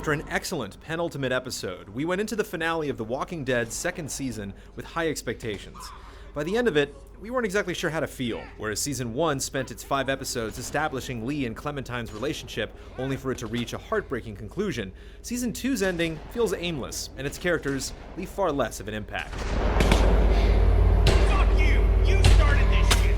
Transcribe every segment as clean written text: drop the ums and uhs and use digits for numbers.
After an excellent penultimate episode, we went into the finale of The Walking Dead's second season with high expectations. By the end of it, we weren't exactly sure how to feel, whereas Season 1 spent its 5 episodes establishing Lee and Clementine's relationship only for it to reach a heartbreaking conclusion. Season 2's ending feels aimless, and its characters leave far less of an impact. Fuck you! You started this shit!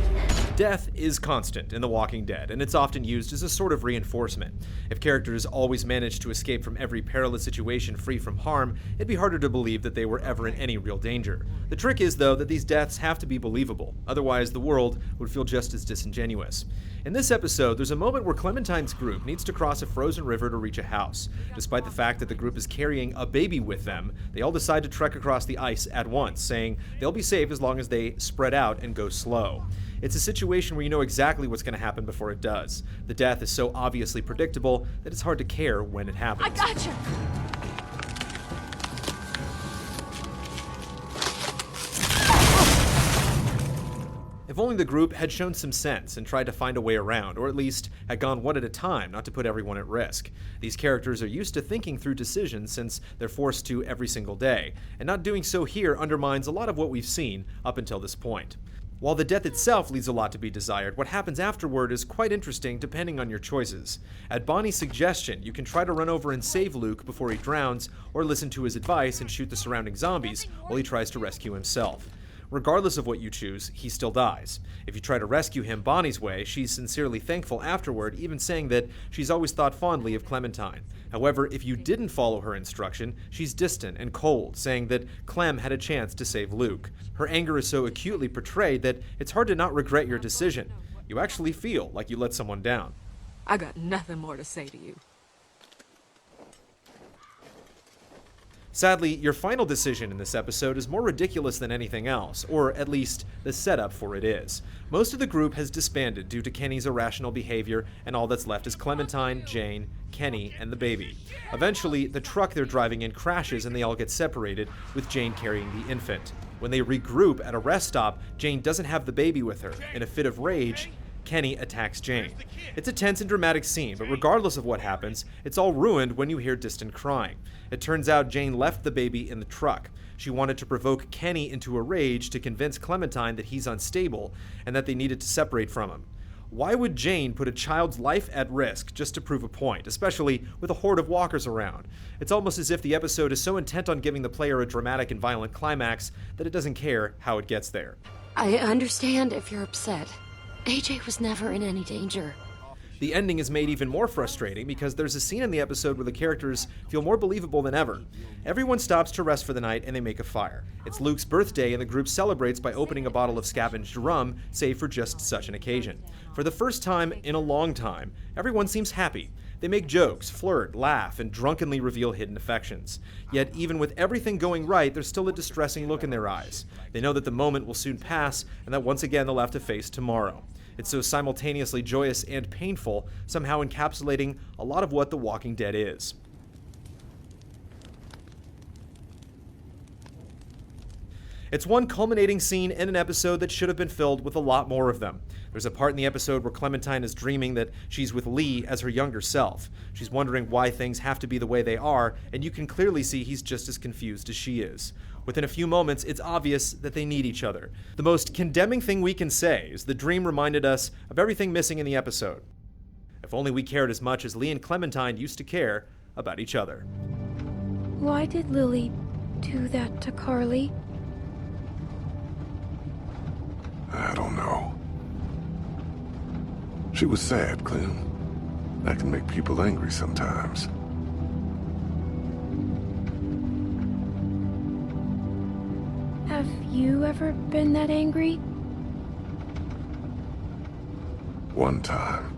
Death is constant in The Walking Dead, and it's often used as a sort of reinforcement. If characters always managed to escape from every perilous situation free from harm, it'd be harder to believe that they were ever in any real danger. The trick is, though, that these deaths have to be believable, otherwise the world would feel just as disingenuous. In this episode, there's a moment where Clementine's group needs to cross a frozen river to reach a house. Despite the fact that the group is carrying a baby with them, they all decide to trek across the ice at once, saying they'll be safe as long as they spread out and go slow. It's a situation where you know exactly what's going to happen before it does. The death is so obviously predictable that it's hard to care when it happens. I gotcha! If only the group had shown some sense and tried to find a way around, or at least had gone one at a time, not to put everyone at risk. These characters are used to thinking through decisions since they're forced to every single day, and not doing so here undermines a lot of what we've seen up until this point. While the death itself leaves a lot to be desired, what happens afterward is quite interesting depending on your choices. At Bonnie's suggestion, you can try to run over and save Luke before he drowns, or listen to his advice and shoot the surrounding zombies while he tries to rescue himself. Regardless of what you choose, he still dies. If you try to rescue him Bonnie's way, she's sincerely thankful afterward, even saying that she's always thought fondly of Clementine. However, if you didn't follow her instruction, she's distant and cold, saying that Clem had a chance to save Luke. Her anger is so acutely portrayed that it's hard to not regret your decision. You actually feel like you let someone down. I got nothing more to say to you. Sadly, your final decision in this episode is more ridiculous than anything else, or at least the setup for it is. Most of the group has disbanded due to Kenny's irrational behavior, and all that's left is Clementine, Jane, Kenny, and the baby. Eventually, the truck they're driving in crashes and they all get separated, with Jane carrying the infant. When they regroup at a rest stop, Jane doesn't have the baby with her. In a fit of rage, Kenny attacks Jane. It's a tense and dramatic scene, but regardless of what happens, it's all ruined when you hear distant crying. It turns out Jane left the baby in the truck. She wanted to provoke Kenny into a rage to convince Clementine that he's unstable and that they needed to separate from him. Why would Jane put a child's life at risk just to prove a point, especially with a horde of walkers around? It's almost as if the episode is so intent on giving the player a dramatic and violent climax that it doesn't care how it gets there. I understand if you're upset. AJ was never in any danger. The ending is made even more frustrating because there's a scene in the episode where the characters feel more believable than ever. Everyone stops to rest for the night and they make a fire. It's Luke's birthday and the group celebrates by opening a bottle of scavenged rum, saved for just such an occasion. For the first time in a long time, everyone seems happy. They make jokes, flirt, laugh, and drunkenly reveal hidden affections. Yet, even with everything going right, there's still a distressing look in their eyes. They know that the moment will soon pass, and that once again they'll have to face tomorrow. It's so simultaneously joyous and painful, somehow encapsulating a lot of what The Walking Dead is. It's one culminating scene in an episode that should have been filled with a lot more of them. There's a part in the episode where Clementine is dreaming that she's with Lee as her younger self. She's wondering why things have to be the way they are, and you can clearly see he's just as confused as she is. Within a few moments, it's obvious that they need each other. The most condemning thing we can say is the dream reminded us of everything missing in the episode. If only we cared as much as Lee and Clementine used to care about each other. Why did Lily do that to Carly? I don't know. She was sad, Clem. That can make people angry sometimes. Have you ever been that angry? One time.